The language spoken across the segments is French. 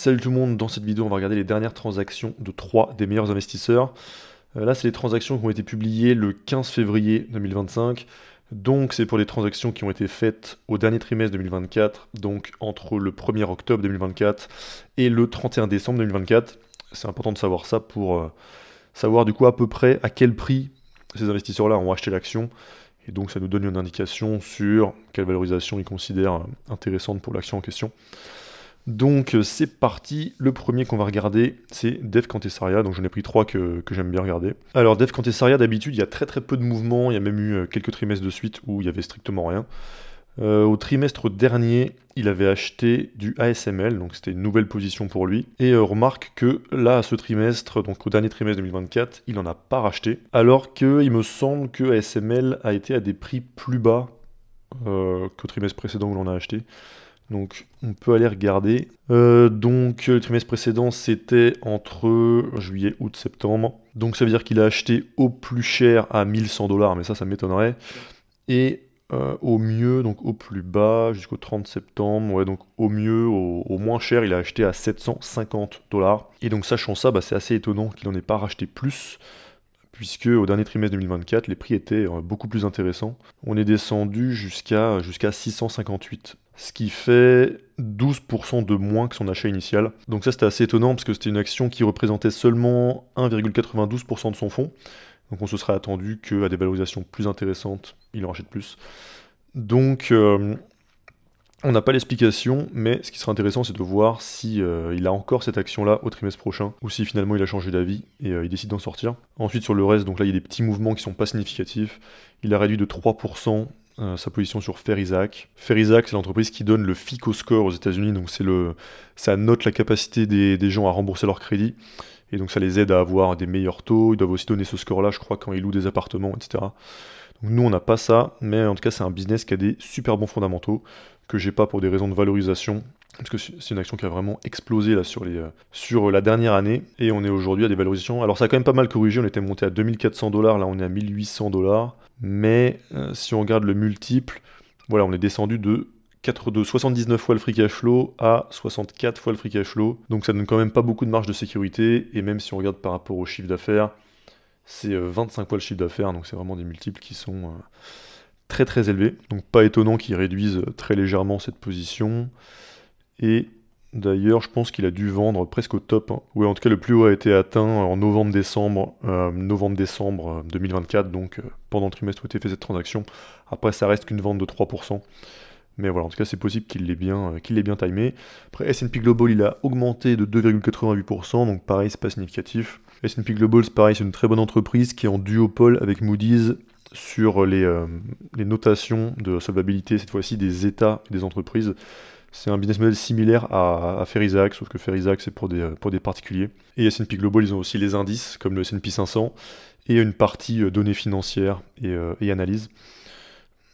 Salut tout le monde, dans cette vidéo on va regarder les dernières transactions de 3 des meilleurs investisseurs. Là c'est les transactions qui ont été publiées le 15 février 2025, donc c'est pour les transactions qui ont été faites au dernier trimestre 2024, donc entre le 1er octobre 2024 et le 31 décembre 2024. C'est important de savoir ça pour savoir du coup à peu près à quel prix ces investisseurs-là ont acheté l'action, et donc ça nous donne une indication sur quelle valorisation ils considèrent intéressante pour l'action en question. Donc c'est parti, le premier qu'on va regarder c'est Dev Cantessaria, donc j'en ai pris 3 que j'aime bien regarder. Alors Dev Cantessaria, d'habitude il y a très peu de mouvements, il y a même eu quelques trimestres de suite où il y avait strictement rien. Au trimestre dernier, il avait acheté du ASML, donc c'était une nouvelle position pour lui. Et remarque que là, à ce trimestre, donc au dernier trimestre 2024, il n'en a pas racheté. Alors qu'il me semble que ASML a été à des prix plus bas qu'au trimestre précédent où l'on a acheté. Donc on peut aller regarder. Donc le trimestre précédent c'était entre juillet, août, septembre. Donc ça veut dire qu'il a acheté au plus cher à 1100$, mais ça m'étonnerait. Et au mieux, donc au plus bas, jusqu'au 30 septembre, ouais, donc au mieux, au moins cher, il a acheté à 750$. Et donc sachant ça, c'est assez étonnant qu'il n'en ait pas racheté plus, puisque au dernier trimestre 2024, les prix étaient beaucoup plus intéressants. On est descendu jusqu'à 658, ce qui fait 12% de moins que son achat initial. Donc ça c'était assez étonnant, parce que c'était une action qui représentait seulement 1,92% de son fonds. Donc on se serait attendu qu'à des valorisations plus intéressantes, il en rachète plus. Donc on n'a pas l'explication, mais ce qui serait intéressant, c'est de voir si il a encore cette action-là au trimestre prochain, ou si finalement il a changé d'avis et il décide d'en sortir. Ensuite, sur le reste, donc là, il y a des petits mouvements qui sont pas significatifs. Il a réduit de 3% sa position sur Fair-Isaac. Fair-Isaac, c'est l'entreprise qui donne le FICO score aux États-Unis, donc ça note la capacité des gens à rembourser leur crédit. Et donc ça les aide à avoir des meilleurs taux. Ils doivent aussi donner ce score-là, je crois, quand ils louent des appartements, etc. Donc nous, on n'a pas ça, mais en tout cas, c'est un business qui a des super bons fondamentaux, que j'ai pas pour des raisons de valorisation, parce que c'est une action qui a vraiment explosé là sur la dernière année, et on est aujourd'hui à des valorisations. Alors ça a quand même pas mal corrigé, on était monté à 2400$, là on est à 1800$, mais si on regarde le multiple, voilà, on est descendu de 79 fois le free cash flow à 64 fois le free cash flow, donc ça donne quand même pas beaucoup de marge de sécurité, et même si on regarde par rapport au chiffre d'affaires, c'est 25 fois le chiffre d'affaires, donc c'est vraiment des multiples qui sont très élevés. Donc pas étonnant qu'ils réduisent très légèrement cette position. Et d'ailleurs, je pense qu'il a dû vendre presque au top. Ouais, en tout cas, le plus haut a été atteint en novembre-décembre 2024, donc pendant le trimestre où a été fait cette transaction. Après, ça reste qu'une vente de 3%. Mais voilà, en tout cas, c'est possible qu'il l'ait bien timé. Après, S&P Global, il a augmenté de 2,88%, donc pareil, c'est pas significatif. S&P Global, c'est pareil, c'est une très bonne entreprise qui est en duopole avec Moody's sur les notations de solvabilité, cette fois-ci des États et des entreprises. C'est un business model similaire à Fair-Isaac, sauf que Fair-Isaac, c'est pour des particuliers. Et S&P Global, ils ont aussi les indices, comme le S&P 500, et une partie données financières et analyse.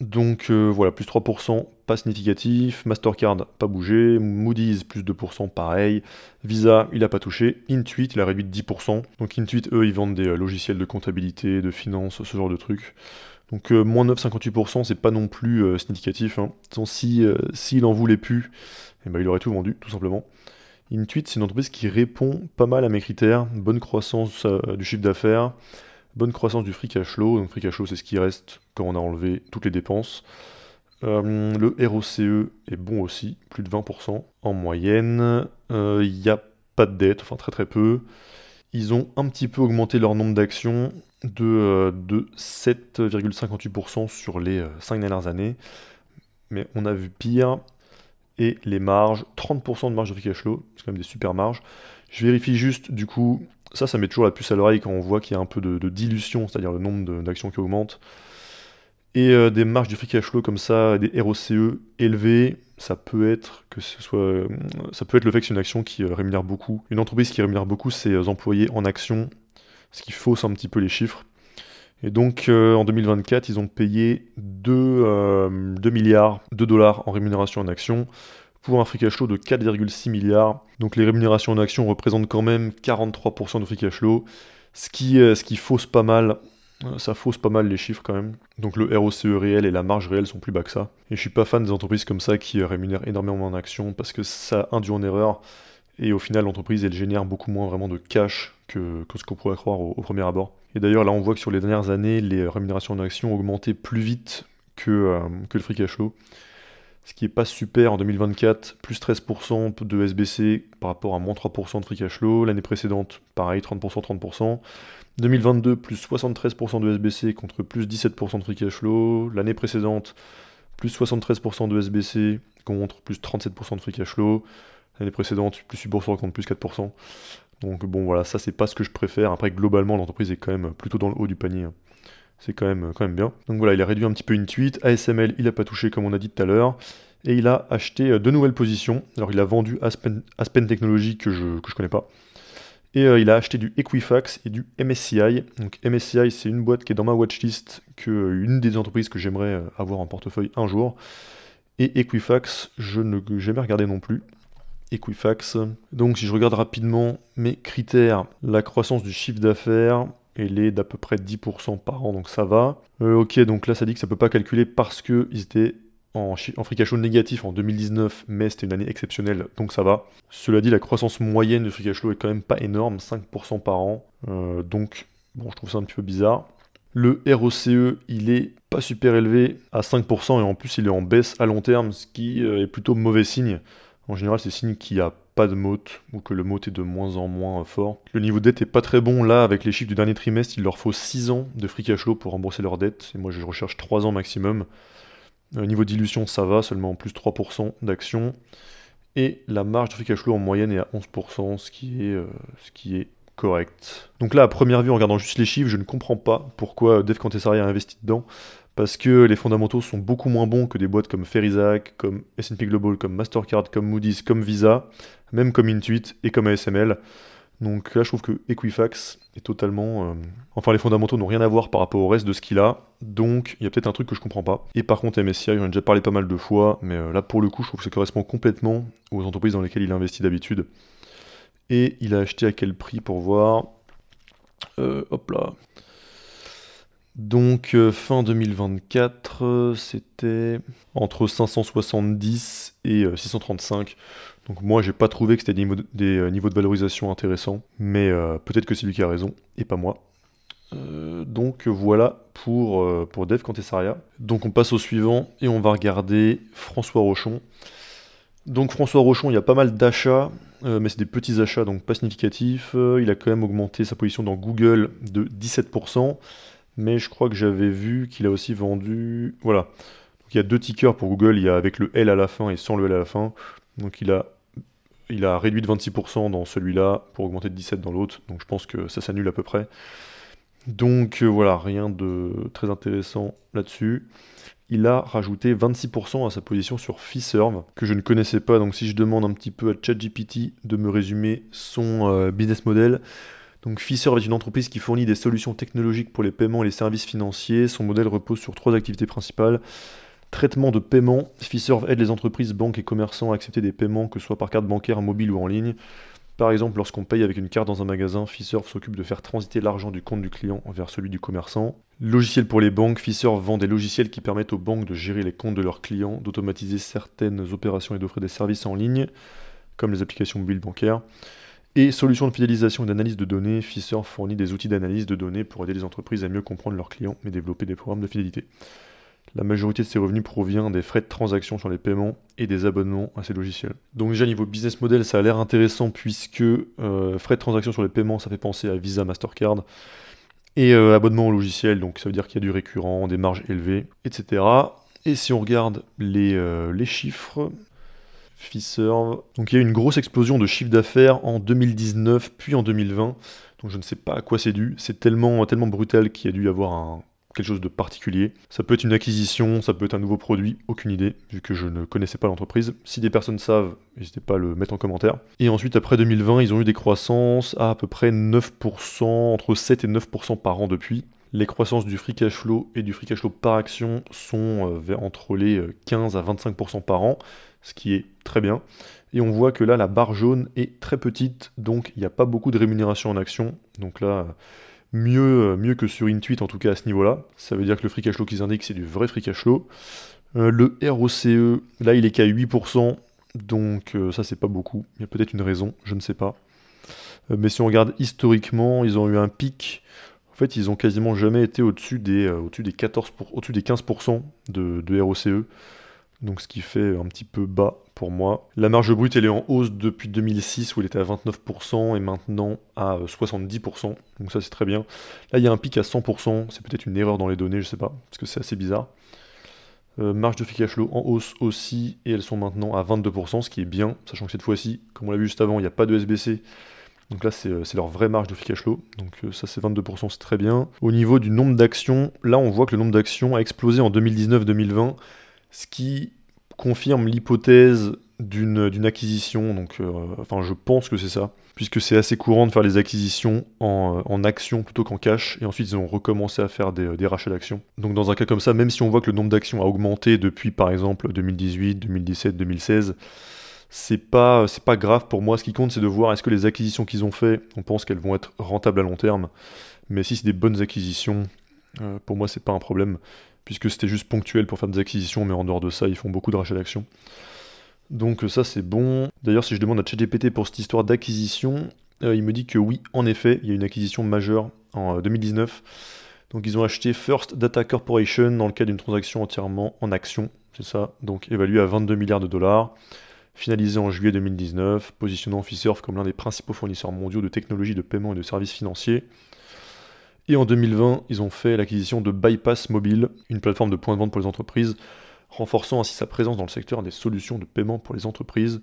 Donc voilà, plus 3%, pas significatif. Mastercard, pas bougé. Moody's, plus 2%, pareil. Visa, il a pas touché. Intuit, il a réduit de 10%. Donc Intuit, eux, ils vendent des logiciels de comptabilité, de finance, ce genre de trucs. Donc moins 9,58%, c'est pas non plus significatif. Hein. S'il en voulait plus, eh ben, il aurait tout vendu, tout simplement. Intuit, c'est une entreprise qui répond pas mal à mes critères. Bonne croissance du chiffre d'affaires. Bonne croissance du free cash flow, donc free cash flow c'est ce qui reste quand on a enlevé toutes les dépenses. Le ROCE est bon aussi, plus de 20% en moyenne. Il n'y a pas de dette, enfin très peu. Ils ont un petit peu augmenté leur nombre d'actions de 7,58% sur les 5 dernières années. Mais on a vu pire. Et les marges, 30% de marge de free cash flow, c'est quand même des super marges. Je vérifie juste, du coup, ça met toujours la puce à l'oreille quand on voit qu'il y a un peu de dilution, c'est-à-dire le nombre d'actions qui augmente. Et des marges de free cash flow comme ça, des ROCE élevés, ça peut être le fait que c'est une action qui rémunère beaucoup. Une entreprise qui rémunère beaucoup ses employés en actions, ce qui fausse un petit peu les chiffres. Et donc en 2024, ils ont payé 2 milliards de dollars en rémunération en actions pour un free cash flow de 4,6 milliards. Donc les rémunérations en actions représentent quand même 43% de free cash flow, ce qui fausse pas mal. Ça fausse pas mal les chiffres quand même. Donc le ROCE réel et la marge réelle sont plus bas que ça. Et je suis pas fan des entreprises comme ça qui rémunèrent énormément en actions parce que ça induit en erreur. Et au final, l'entreprise, elle génère beaucoup moins vraiment de cash que ce qu'on pourrait croire au premier abord. Et d'ailleurs, là, on voit que sur les dernières années, les rémunérations en actions ont augmenté plus vite que le free cash flow. Ce qui est pas super en 2024, plus 13% de SBC par rapport à moins 3% de free cash flow. L'année précédente, pareil, 30%, 30%. 2022, plus 73% de SBC contre plus 17% de free cash flow. L'année précédente, plus 73% de SBC contre plus 37% de free cash flow. L'année précédente, plus 8% contre plus 4%. Donc bon, voilà, ça c'est pas ce que je préfère. Après, globalement, l'entreprise est quand même plutôt dans le haut du panier. C'est quand même bien. Donc voilà, il a réduit un petit peu Intuit. ASML, il n'a pas touché comme on a dit tout à l'heure. Et il a acheté deux nouvelles positions. Alors il a vendu Aspen Technology que je connais pas. Et il a acheté du Equifax et du MSCI. Donc MSCI, c'est une boîte qui est dans ma watchlist, une des entreprises que j'aimerais avoir en portefeuille un jour. Et Equifax, je n'ai jamais regardé non plus. Equifax. Donc si je regarde rapidement mes critères, la croissance du chiffre d'affaires, elle est d'à peu près 10% par an, donc ça va. Ok, donc là ça dit que ça peut pas calculer parce qu'ils étaient en free cash flow négatif en 2019, mais c'était une année exceptionnelle, donc ça va. Cela dit, la croissance moyenne de free cash flow est quand même pas énorme, 5% par an, donc bon, je trouve ça un petit peu bizarre. Le ROCE, il est pas super élevé à 5%, et en plus il est en baisse à long terme, ce qui est plutôt mauvais signe. En général, c'est signe qu'il n'y a pas de moat, ou que le moat est de moins en moins fort. Le niveau de dette est pas très bon. Là, avec les chiffres du dernier trimestre, il leur faut 6 ans de free cash flow pour rembourser leur dette. Et moi, je recherche 3 ans maximum. Niveau dilution, ça va, seulement plus 3% d'actions. Et la marge de free cash flow en moyenne est à 11%, ce qui est correct. Donc là, à première vue, en regardant juste les chiffres, je ne comprends pas pourquoi Dev Cantessaria a investi dedans. Parce que les fondamentaux sont beaucoup moins bons que des boîtes comme Ferizac, comme S&P Global, comme Mastercard, comme Moody's, comme Visa, même comme Intuit et comme ASML. Donc là, je trouve que Equifax est totalement... Enfin, les fondamentaux n'ont rien à voir par rapport au reste de ce qu'il a, donc il y a peut-être un truc que je comprends pas. Et par contre, MSCI, j'en ai déjà parlé pas mal de fois, mais là, pour le coup, je trouve que ça correspond complètement aux entreprises dans lesquelles il investit d'habitude. Et il a acheté à quel prix pour voir... hop là... Donc fin 2024, c'était entre 570 et 635. Donc moi j'ai pas trouvé que c'était des niveaux de valorisation intéressants, mais peut-être que c'est lui qui a raison, et pas moi. Donc voilà pour Dev Cantessaria. Donc on passe au suivant, et on va regarder François Rochon. Donc François Rochon, il y a pas mal d'achats, mais c'est des petits achats, donc pas significatifs. Il a quand même augmenté sa position dans Google de 17%. Mais je crois que j'avais vu qu'il a aussi vendu... Voilà. Donc il y a deux tickers pour Google, il y a avec le L à la fin et sans le L à la fin. Donc il a réduit de 26% dans celui-là pour augmenter de 17% dans l'autre. Donc je pense que ça s'annule à peu près. Donc voilà, rien de très intéressant là-dessus. Il a rajouté 26% à sa position sur Fiserv, que je ne connaissais pas. Donc si je demande un petit peu à ChatGPT de me résumer son business model... Donc Fiserv est une entreprise qui fournit des solutions technologiques pour les paiements et les services financiers. Son modèle repose sur 3 activités principales. Traitement de paiement. Fiserv aide les entreprises, banques et commerçants à accepter des paiements, que ce soit par carte bancaire, mobile ou en ligne. Par exemple, lorsqu'on paye avec une carte dans un magasin, Fiserv s'occupe de faire transiter l'argent du compte du client vers celui du commerçant. Logiciel pour les banques. Fiserv vend des logiciels qui permettent aux banques de gérer les comptes de leurs clients, d'automatiser certaines opérations et d'offrir des services en ligne, comme les applications mobiles bancaires. Et solutions de fidélisation et d'analyse de données, Fiserv fournit des outils d'analyse de données pour aider les entreprises à mieux comprendre leurs clients et développer des programmes de fidélité. La majorité de ses revenus provient des frais de transaction sur les paiements et des abonnements à ces logiciels. Donc déjà niveau business model, ça a l'air intéressant puisque frais de transaction sur les paiements, ça fait penser à Visa, Mastercard, et abonnement au logiciel, donc ça veut dire qu'il y a du récurrent, des marges élevées, etc. Et si on regarde les chiffres... Fiserv. Donc il y a eu une grosse explosion de chiffre d'affaires en 2019 puis en 2020. Donc je ne sais pas à quoi c'est dû. C'est tellement brutal qu'il y a dû y avoir quelque chose de particulier. Ça peut être une acquisition, ça peut être un nouveau produit, aucune idée, vu que je ne connaissais pas l'entreprise. Si des personnes savent, n'hésitez pas à le mettre en commentaire. Et ensuite, après 2020, ils ont eu des croissances à peu près 9%, entre 7 et 9% par an depuis. Les croissances du free cash flow et du free cash flow par action sont entre les 15 à 25% par an, ce qui est très bien. Et on voit que là, la barre jaune est très petite, donc il n'y a pas beaucoup de rémunération en action. Donc là, mieux que sur Intuit, en tout cas à ce niveau-là. Ça veut dire que le free cash flow qu'ils indiquent, c'est du vrai free cash flow. Le ROCE, là, il est qu'à 8%. Donc ça c'est pas beaucoup, il y a peut-être une raison, je ne sais pas. Mais si on regarde historiquement, ils ont eu un pic. En fait, ils ont quasiment jamais été au-dessus des 15% de ROCE. Donc ce qui fait un petit peu bas pour moi. La marge brute, elle est en hausse depuis 2006 où elle était à 29% et maintenant à 70%. Donc ça c'est très bien. Là il y a un pic à 100%, c'est peut-être une erreur dans les données, je sais pas, parce que c'est assez bizarre. Marge de free cash flow en hausse aussi, et elles sont maintenant à 22%, ce qui est bien, sachant que cette fois-ci, comme on l'a vu juste avant, il n'y a pas de SBC. Donc là, c'est leur vraie marge de free cash flow. Donc ça, c'est 22%, c'est très bien. Au niveau du nombre d'actions, là, on voit que le nombre d'actions a explosé en 2019-2020, ce qui confirme l'hypothèse d'une acquisition. Donc, enfin, je pense que c'est ça, puisque c'est assez courant de faire les acquisitions en actions plutôt qu'en cash, et ensuite ils ont recommencé à faire des rachats d'actions. Donc dans un cas comme ça, même si on voit que le nombre d'actions a augmenté depuis par exemple 2018, 2017, 2016, c'est pas grave pour moi. Ce qui compte, c'est de voir est-ce que les acquisitions qu'ils ont fait, on pense qu'elles vont être rentables à long terme. Mais si c'est des bonnes acquisitions, pour moi, c'est pas un problème, puisque c'était juste ponctuel pour faire des acquisitions, mais en dehors de ça, ils font beaucoup de rachats d'actions. Donc ça, c'est bon. D'ailleurs, si je demande à ChatGPT pour cette histoire d'acquisition, il me dit que oui, en effet, il y a une acquisition majeure en 2019. Donc ils ont acheté First Data Corporation dans le cadre d'une transaction entièrement en actions, c'est ça, donc évaluée à 22 milliards de dollars. Finalisé en juillet 2019, positionnant Fiserv comme l'un des principaux fournisseurs mondiaux de technologies de paiement et de services financiers. Et en 2020, ils ont fait l'acquisition de Bypass Mobile, une plateforme de points de vente pour les entreprises, renforçant ainsi sa présence dans le secteur des solutions de paiement pour les entreprises.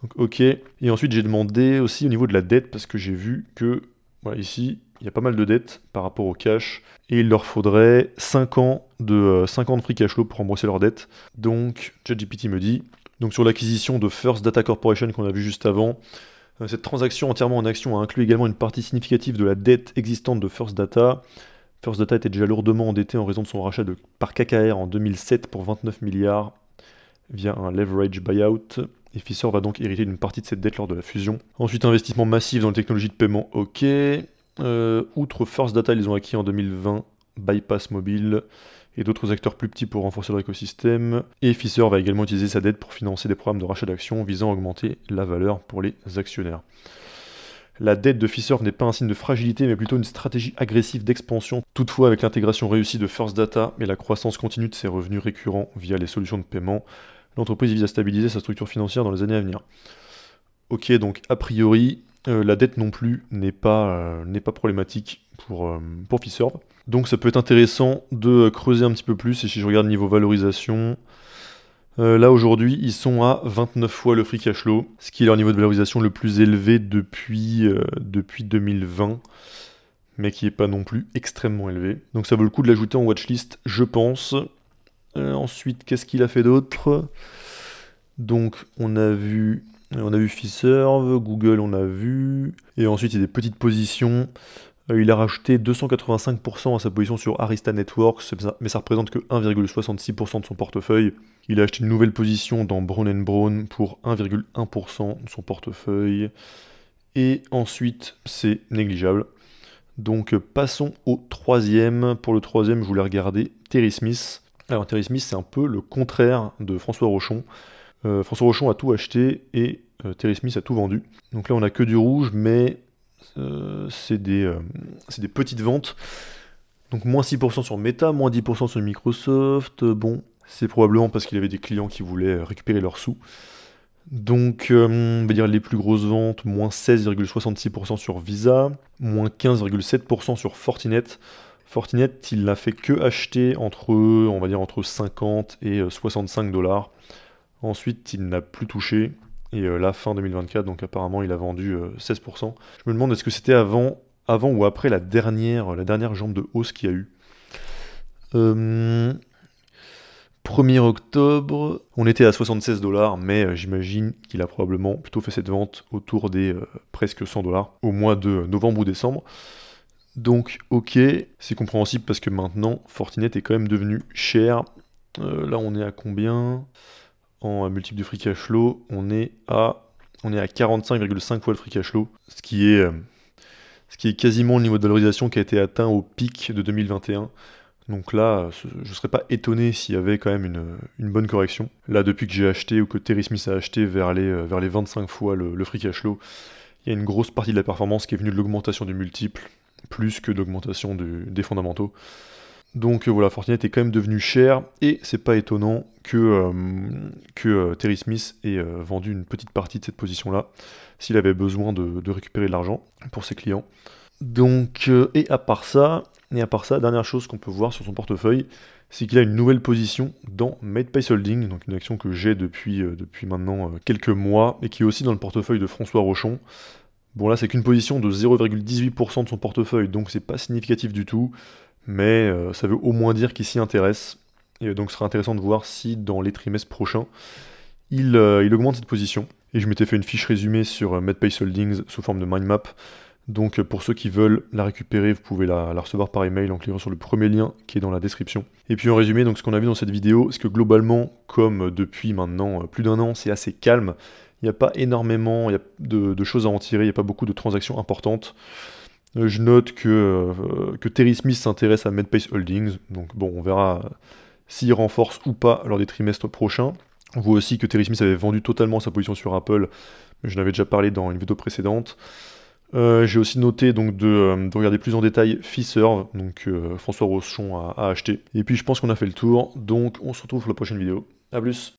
Donc ok. Et ensuite j'ai demandé aussi au niveau de la dette, parce que j'ai vu que, voilà, ici, il y a pas mal de dettes par rapport au cash, et il leur faudrait 5 ans de free cash flow pour rembourser leurs dettes. Donc ChatGPT me dit, donc sur l'acquisition de First Data Corporation qu'on a vu juste avant, cette transaction entièrement en action a inclus également une partie significative de la dette existante de First Data. First Data était déjà lourdement endetté en raison de son rachat par KKR en 2007 pour 29 milliards via un leverage buyout. Et Fiserv va donc hériter d'une partie de cette dette lors de la fusion. Ensuite, investissement massif dans les technologies de paiement, ok. Outre First Data, ils ont acquis en 2020 Bypass Mobile et d'autres acteurs plus petits pour renforcer leur écosystème. Et Fiserv va également utiliser sa dette pour financer des programmes de rachat d'actions visant à augmenter la valeur pour les actionnaires. La dette de Fiserv n'est pas un signe de fragilité, mais plutôt une stratégie agressive d'expansion. Toutefois, avec l'intégration réussie de First Data et la croissance continue de ses revenus récurrents via les solutions de paiement, l'entreprise vise à stabiliser sa structure financière dans les années à venir. Ok, donc a priori, la dette non plus n'est pas problématique pour Fiserv. Donc ça peut être intéressant de creuser un petit peu plus, et si je regarde niveau valorisation, là aujourd'hui ils sont à 29 fois le free cash flow, ce qui est leur niveau de valorisation le plus élevé depuis 2020, mais qui n'est pas non plus extrêmement élevé. Donc ça vaut le coup de l'ajouter en watchlist, je pense. Ensuite, qu'est-ce qu'il a fait d'autre? Donc on a vu Fiserv, Google on a vu, et ensuite il y a des petites positions. Il a rajouté 285% à sa position sur Arista Networks, mais ça représente que 1,66% de son portefeuille. Il a acheté une nouvelle position dans Brown & Brown pour 1,1% de son portefeuille. Et ensuite, c'est négligeable. Donc passons au troisième. Pour le troisième, je voulais regarder Terry Smith. Alors Terry Smith, c'est un peu le contraire de François Rochon. François Rochon a tout acheté et Terry Smith a tout vendu. Donc là, on a que du rouge, mais c'est des petites ventes. Donc moins 6% sur Meta, moins 10% sur Microsoft. Bon, c'est probablement parce qu'il avait des clients qui voulaient récupérer leurs sous. Donc on va dire les plus grosses ventes, moins 16,66% sur Visa, moins 15,7% sur Fortinet. Fortinet, il n'a fait que acheter entre 50 et 65 $. Ensuite, il n'a plus touché. Et là, fin 2024, donc apparemment, il a vendu 16%. Je me demande, est-ce que c'était avant ou après la dernière jambe de hausse qu'il y a eu. 1er octobre, on était à 76 $, mais j'imagine qu'il a probablement plutôt fait cette vente autour des presque 100 $ au mois de novembre ou décembre. Donc ok, c'est compréhensible parce que maintenant, Fortinet est quand même devenu cher. Là, on est à combien ? En multiple du free cash flow, on est à 45,5 fois le free cash flow, ce qui est quasiment le niveau de valorisation qui a été atteint au pic de 2021. Donc là, je ne serais pas étonné s'il y avait quand même une bonne correction. Là, depuis que j'ai acheté ou que Terry Smith a acheté vers les 25 fois le free cash flow, il y a une grosse partie de la performance qui est venue de l'augmentation du multiple, plus que d'augmentation des fondamentaux. Donc voilà, Fortinet est quand même devenu cher, et c'est pas étonnant que Terry Smith ait vendu une petite partie de cette position-là, s'il avait besoin de récupérer de l'argent pour ses clients. Donc, et à part ça, dernière chose qu'on peut voir sur son portefeuille, c'est qu'il a une nouvelle position dans MadePace Holding, donc une action que j'ai depuis maintenant quelques mois, et qui est aussi dans le portefeuille de François Rochon. Bon là c'est qu'une position de 0,18% de son portefeuille, donc c'est pas significatif du tout, mais ça veut au moins dire qu'il s'y intéresse, et donc ce sera intéressant de voir si dans les trimestres prochains, il augmente cette position. Et je m'étais fait une fiche résumée sur MedPace Holdings sous forme de mind map. Donc pour ceux qui veulent la récupérer, vous pouvez la recevoir par email en cliquant sur le premier lien qui est dans la description. Et puis en résumé, donc ce qu'on a vu dans cette vidéo, c'est que globalement, comme depuis maintenant plus d'un an, c'est assez calme. Il n'y a pas énormément de choses à en tirer, il n'y a pas beaucoup de transactions importantes. Je note que Terry Smith s'intéresse à MedPace Holdings, donc bon, on verra s'il renforce ou pas lors des trimestres prochains. On voit aussi que Terry Smith avait vendu totalement sa position sur Apple, mais je n'avais déjà parlé dans une vidéo précédente. J'ai aussi noté donc de regarder plus en détail Fiserv, donc François Rochon a acheté. Et puis je pense qu'on a fait le tour, donc on se retrouve pour la prochaine vidéo. A plus.